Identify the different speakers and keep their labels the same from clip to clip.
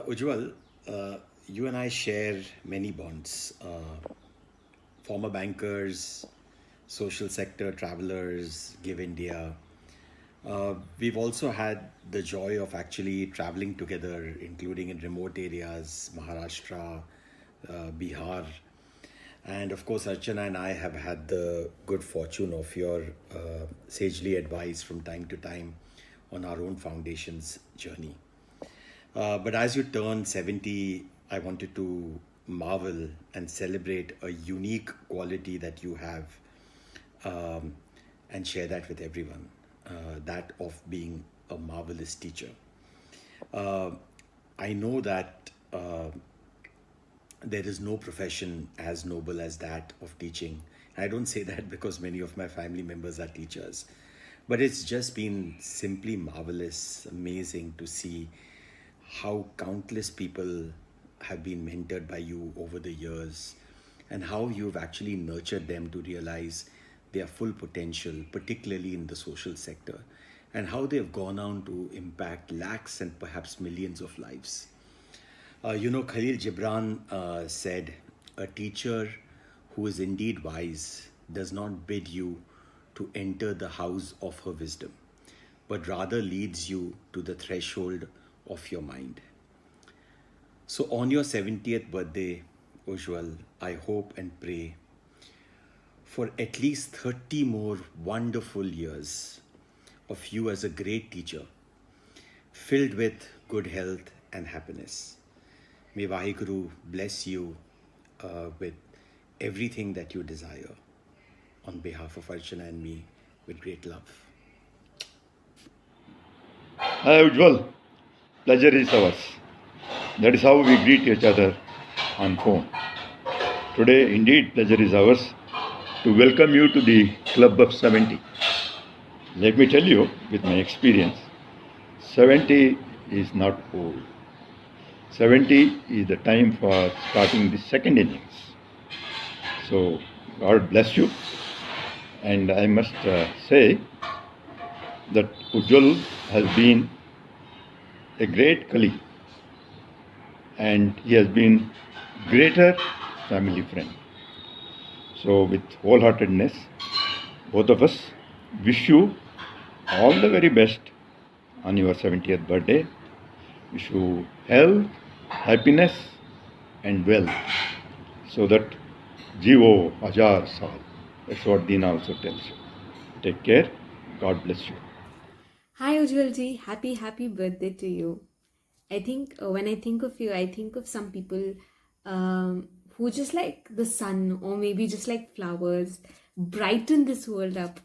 Speaker 1: Ujwal, you and I share many bonds. Former bankers, social sector travelers, Give India. We've also had the joy of actually traveling together, including in remote areas, Maharashtra, Bihar. And of course, Archana and I have had the good fortune of your sagely advice from time to time on our own foundation's journey. But as you turn 70, I wanted to marvel and celebrate a unique quality that you have um, and share that with everyone, that of being a marvelous teacher. Uh, I know that there is no profession as noble as that of teaching. I don't say that because many of my family members are teachers, but it's just been simply marvelous, amazing to see how countless people have been mentored by you over the years and how you've actually nurtured them to realize their full potential, particularly in the social sector, and how they've gone on to impact lakhs and perhaps millions of lives. Khalil Gibran said, "A teacher who is indeed wise does not bid you to enter the house of her wisdom, but rather leads you to the threshold of your mind." So, on your 70th birthday, Ujwal, I hope and pray for at least 30 more wonderful years of you as a great teacher, filled with good health and happiness. May Vaheguru bless you with everything that you desire on behalf of Archana and me with great love.
Speaker 2: Hi Ujwal, pleasure is ours. That is how we greet each other on phone. Today, indeed, pleasure is ours to welcome you to the Club of 70. Let me tell you, with my experience, 70 is not old. 70 is the time for starting the second innings. So, God bless you. And I must say that Ujwal has been a great colleague and he has been greater family friend. So, with wholeheartedness, both of us wish you all the very best on your 70th birthday. Wish you health, happiness, and wealth so that Jivo Ajar Sal. That's what Dina also tells you. Take care. God bless you.
Speaker 3: Hi Ujwal ji, happy birthday to you. I think when I think of you, I think of some people who just like the sun or maybe just like flowers brighten this world up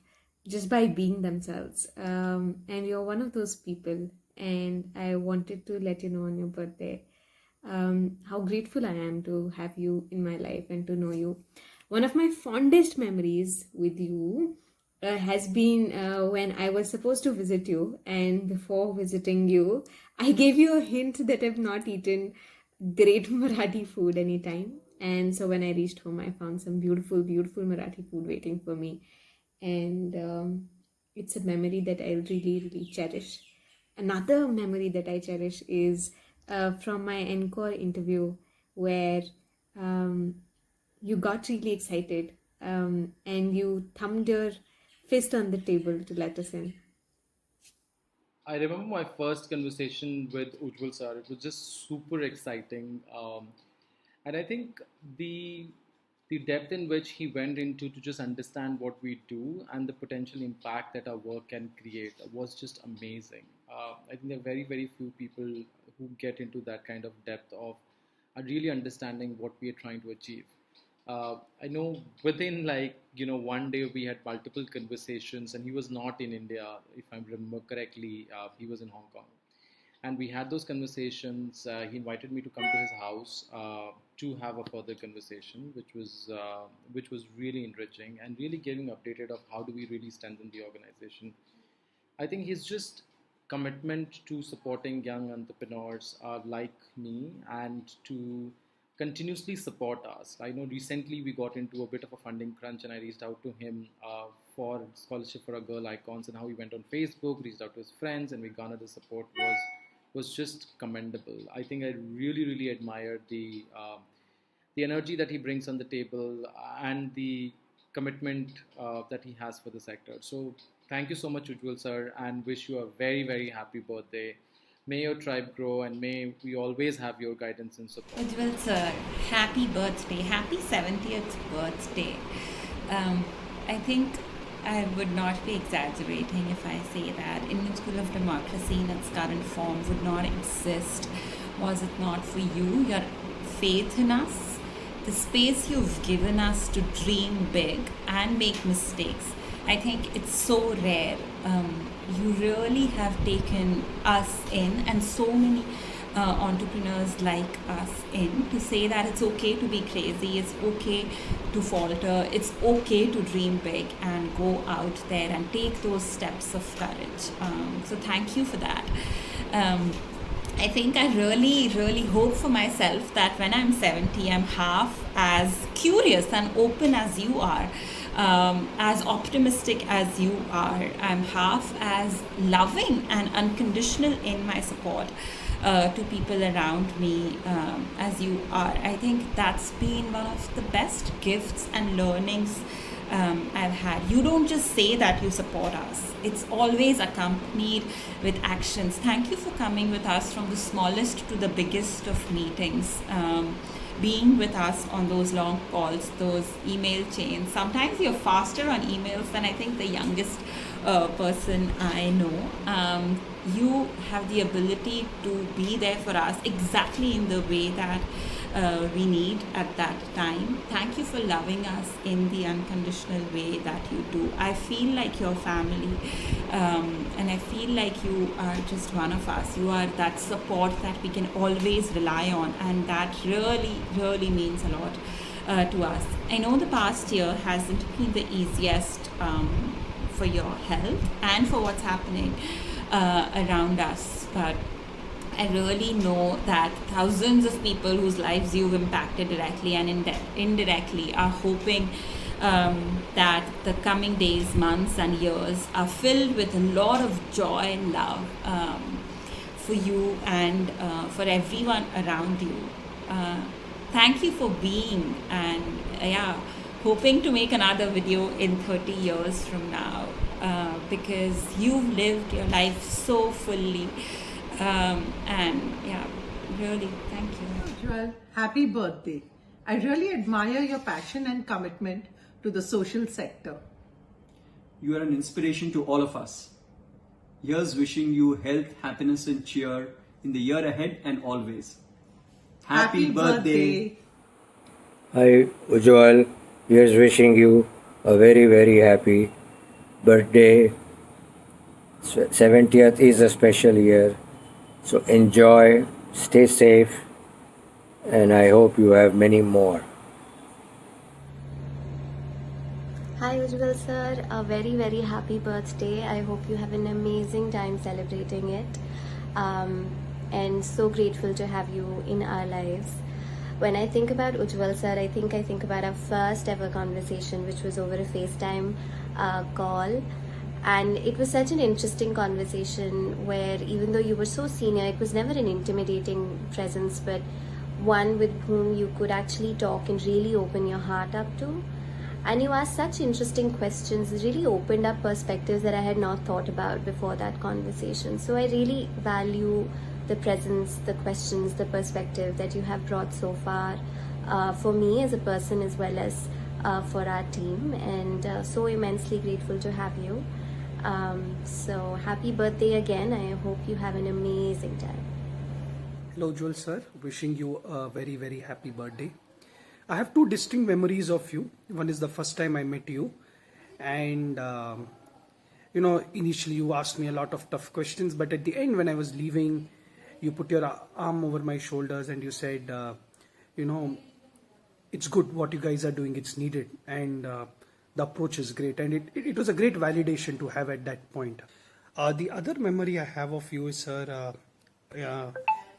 Speaker 3: just by being themselves. And you're one of those people. And I wanted to let you know on your birthday how grateful I am to have you in my life and to know you. One of my fondest memories with you has been when I was supposed to visit you, and before visiting you, I gave you a hint that I've not eaten great Marathi food anytime. And so when I reached home, I found some beautiful Marathi food waiting for me. And it's a memory that I really cherish. Another memory that I cherish is from my encore interview where um, you got really excited and you thumbed your fist on the table to let us in.
Speaker 4: I remember my first conversation with Ujwal sir. It was just super exciting, and I think the the depth in which he went into to just understand what we do and the potential impact that our work can create was just amazing. I think there are very few people who get into that kind of depth of really understanding what we are trying to achieve. I know within one day we had multiple conversations, and he was not in India, if I remember correctly. He was in Hong Kong, and we had those conversations. He invited me to come to his house to have a further conversation, which was really enriching and really getting updated of how do we really strengthen the organization. I think his just commitment to supporting young entrepreneurs like me and to continuously support us. I know recently we got into a bit of a funding crunch, and I reached out to him for scholarship for a girl icons, and how he went on Facebook, reached out to his friends, and we garnered the support was was just commendable. I think I really, really admired the energy that he brings on the table and the commitment that he has for the sector. So thank you so much, Ujwal sir, and wish you a very, very happy birthday. May your tribe grow and may we always have your guidance and support.
Speaker 5: Ujwal sir, happy birthday, happy 70th birthday. I think I would not be exaggerating if I say that Indian School of Democracy in its current form would not exist was it not for you, your faith in us, the space you've given us to dream big and make mistakes. I think it's so rare. You really have taken us in, and so many entrepreneurs like us in, to say that it's okay to be crazy, it's okay to falter, it's okay to dream big and go out there and take those steps of courage. So thank you for that. I think I really, really hope for myself that when I'm 70, I'm half as curious and open as you are, as optimistic as you are. I'm half as loving and unconditional in my support to people around me as you are. I think that's been one of the best gifts and learnings I've had. You don't just say that you support us, it's always accompanied with actions. Thank you for coming with us from the smallest to the biggest of meetings. Being with us on those long calls, those email chains. Sometimes you're faster on emails than I think the youngest person I know. You have the ability to be there for us exactly in the way that we need at that time. Thank you for loving us in the unconditional way that you do. I feel like your family, and I feel like you are just one of us. You are that support that we can always rely on, and that really, really means a lot to us. I know the past year hasn't been the easiest for your health and for what's happening around us, but I really know that thousands of people whose lives you've impacted directly and indirectly are hoping that the coming days, months, and years are filled with a lot of joy and love for you and for everyone around you. Thank you for being, and hoping to make another video in 30 years from now because you've lived your life so fully. Really, thank you.
Speaker 6: Ujwal, happy birthday. I really admire your passion and commitment to the social sector.
Speaker 7: You are an inspiration to all of us. Here's wishing you health, happiness, and cheer in the year ahead and always. Happy birthday.
Speaker 8: Hi Ujwal, here's wishing you a very very happy birthday. 70th is a special year, so enjoy, stay safe, and I hope you have many more.
Speaker 9: Hi Ujwal sir, a very very happy birthday. I hope you have an amazing time celebrating it, and so grateful to have you in our lives. When I think about Ujwal sir, I think about our first ever conversation, which was over a FaceTime call. And it was such an interesting conversation where, even though you were so senior, it was never an intimidating presence, but one with whom you could actually talk and really open your heart up to. And you asked such interesting questions, it really opened up perspectives that I had not thought about before that conversation. So I really value the presence, the questions, the perspective that you have brought so far for me as a person as well as for our team, and so immensely grateful to have you. So happy birthday again. I hope you have an amazing time.
Speaker 10: Hello Ujwal sir, wishing you a very very happy birthday. I have two distinct memories of you. One is the first time I met you, and initially you asked me a lot of tough questions, but at the end when I was leaving, you put your arm over my shoulders and you said, it's good what you guys are doing, it's needed, and the approach is great, and it was a great validation to have at that point. The other memory I have of you is, sir,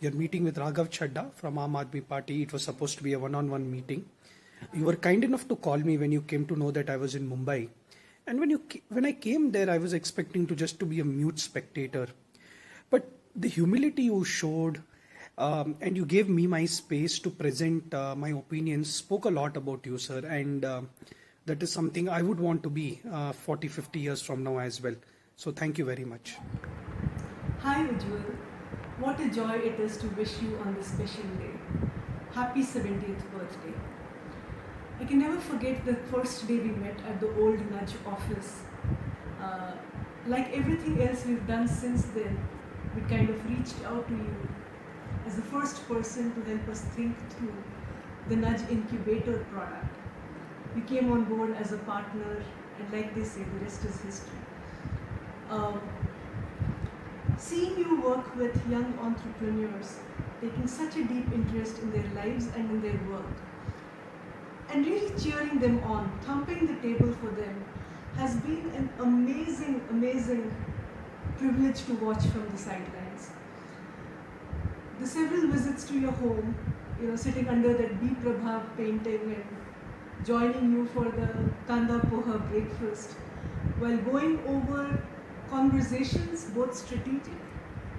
Speaker 10: your meeting with Raghav Chadda from Aam Aadmi Party. It was supposed to be a one-on-one meeting. You were kind enough to call me when you came to know that I was in Mumbai, and when I came there, I was expecting to just to be a mute spectator. But the humility you showed, and you gave me my space to present my opinions spoke a lot about you, sir. And that is something I would want to be 40, 50 years from now as well. So thank you very much.
Speaker 11: Hi Ujwal, what a joy it is to wish you on this special day. Happy 70th birthday. I can never forget the first day we met at the old Nudge office. Like everything else we've done since then, we kind of reached out to you as the first person to help us think through the Nudge incubator product. You came on board as a partner, and like they say, the rest is history. Seeing you work with young entrepreneurs, taking such a deep interest in their lives and in their work, and really cheering them on, thumping the table for them, has been an amazing, amazing privilege to watch from the sidelines. The several visits to your home, sitting under that B. Prabhav painting and joining you for the Kanda Poha breakfast, while going over conversations, both strategic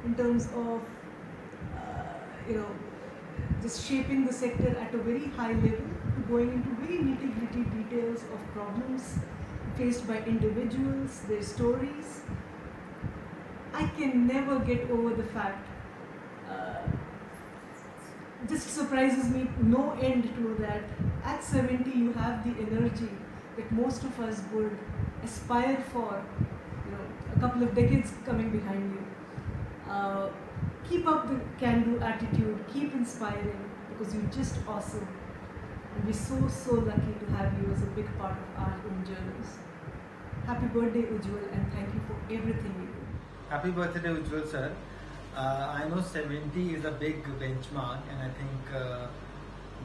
Speaker 11: in terms of, just shaping the sector at a very high level, to going into very nitty-gritty details of problems faced by individuals, their stories. I can never get over the fact, just surprises me no end to that at 70 you have the energy that most of us would aspire for, a couple of decades coming behind you. Keep up the can-do attitude, keep inspiring, because you're just awesome. And we're so, so lucky to have you as a big part of our own journeys. Happy birthday, Ujwal, and thank you for everything you do.
Speaker 12: Happy birthday, Ujwal sir. I know 70 is a big benchmark, and I think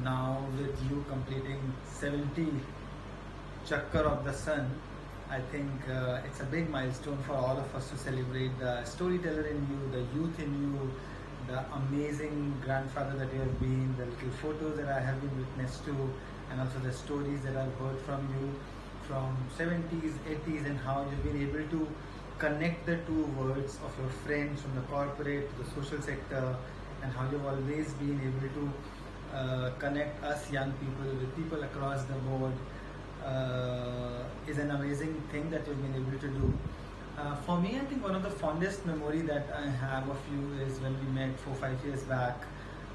Speaker 12: now with you completing 70 Chakkar of the Sun, I think it's a big milestone for all of us to celebrate the storyteller in you, the youth in you, the amazing grandfather that you have been, the little photos that I have been witness to, and also the stories that I've heard from you from 70s, 80s, and how you've been able to connect the two worlds of your friends from the corporate to the social sector, and how you've always been able to connect us young people with people across the board. Is an amazing thing that you've been able to do. For me, I think one of the fondest memory that I have of you is when we met 4-5 years back,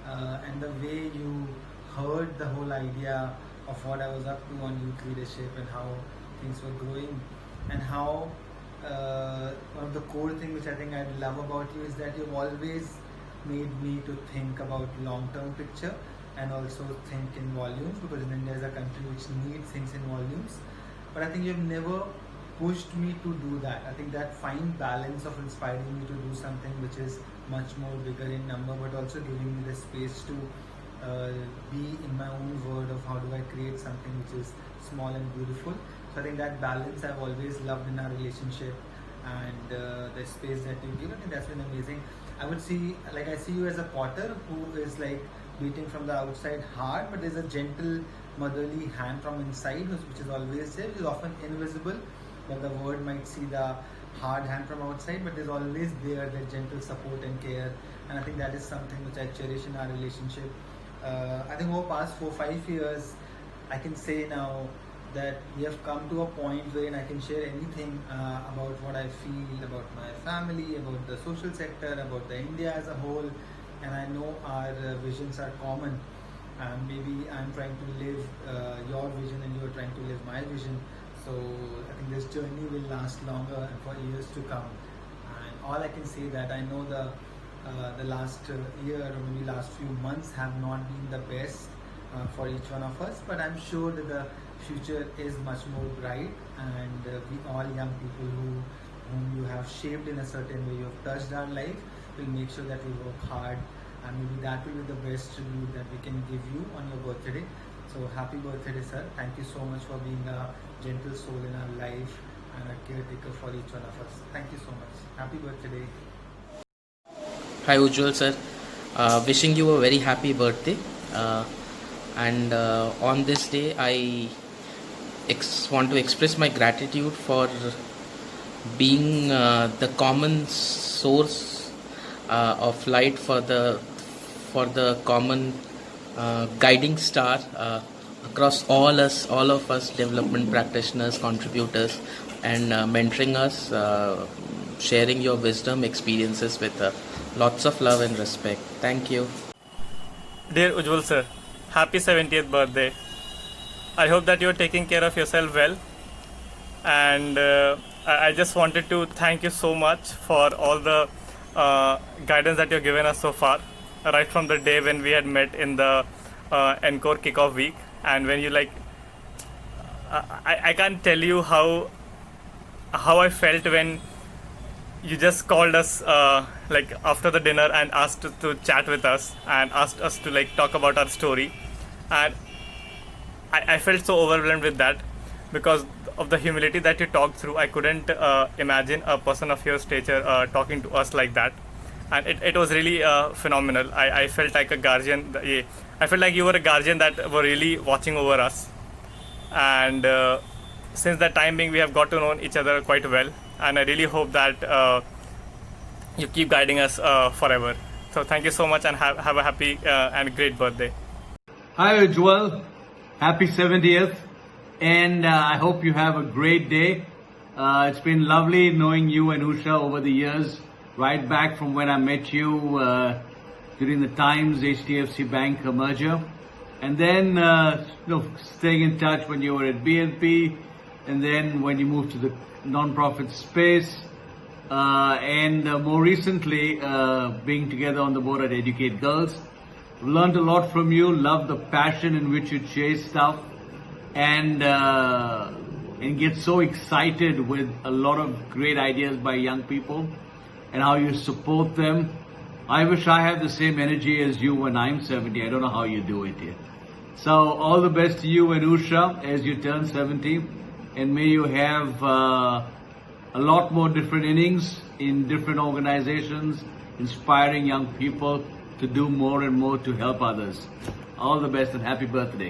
Speaker 12: and the way you heard the whole idea of what I was up to on youth leadership and how things were growing, and how one of the core things which I think I love about you is that you've always made me to think about long-term picture and also think in volumes, because in India is a country which needs things in volumes. But I think you've never pushed me to do that. I think that fine balance of inspiring me to do something which is much more bigger in number, but also giving me the space to be in my own world of how do I create something which is small and beautiful. So I think that balance I've always loved in our relationship, and the space that you give, I think that's been amazing. I see you as a potter who is like beating from the outside hard, but there's a gentle motherly hand from inside which is always there, which is often invisible, but the world might see the hard hand from outside, but there's always there that gentle support and care, and I think that is something which I cherish in our relationship. I think over past 4-5 years, I can say now that we have come to a point wherein I can share anything about what I feel about my family, about the social sector, about the India as a whole, and I know our visions are common. Maybe I'm trying to live your vision and you're trying to live my vision. So I think this journey will last longer and for years to come. And all I can say that I know the last year or maybe last few months have not been the best for each one of us, but I'm sure that the future is much more bright, and we all young people whom you have shaped in a certain way, you have touched our life, will make sure that we work hard, and maybe that will be the best tribute that we can give you on your birthday. So happy birthday, sir. Thank you so much for being a gentle soul in our life and a caretaker for each one of us. Thank you so much. Happy birthday.
Speaker 13: Hi Ujwal sir, wishing you a very happy birthday, and on this day I want to express my gratitude for being the common source of light for the common guiding star across all of us development practitioners, contributors, and mentoring us, sharing your wisdom, experiences with lots of love and respect. Thank you.
Speaker 14: Dear Ujwal sir, happy 70th birthday. I hope that you are taking care of yourself well, and I just wanted to thank you so much for all the guidance that you've given us so far, right from the day when we had met in the Encore kickoff week, and when you I can't tell you how I felt when you just called us after the dinner and asked to chat with us and asked us to talk about our story, and I felt so overwhelmed with that because of the humility that you talked through. I couldn't imagine a person of your stature talking to us like that, and it was really phenomenal. I felt like a guardian. I felt like you were a guardian that were really watching over us, and since that time being we have got to know each other quite well, and I really hope that you keep guiding us forever. So thank you so much, and have a happy and great birthday.
Speaker 15: Hi Ujwal, happy 70th, and I hope you have a great day. It's been lovely knowing you and Usha over the years, right back from when I met you during the Times HDFC Bank merger, and then staying in touch when you were at BNP, and then when you moved to the non-profit space, and more recently being together on the board at Educate Girls. I've learned a lot from you, love the passion in which you chase stuff, and get so excited with a lot of great ideas by young people and how you support them. I wish I had the same energy as you when I'm 70. I don't know how you do it yet. So all the best to you and Usha as you turn 70, and may you have a lot more different innings in different organizations, inspiring young people to do more and more to help others. All the best and happy birthday.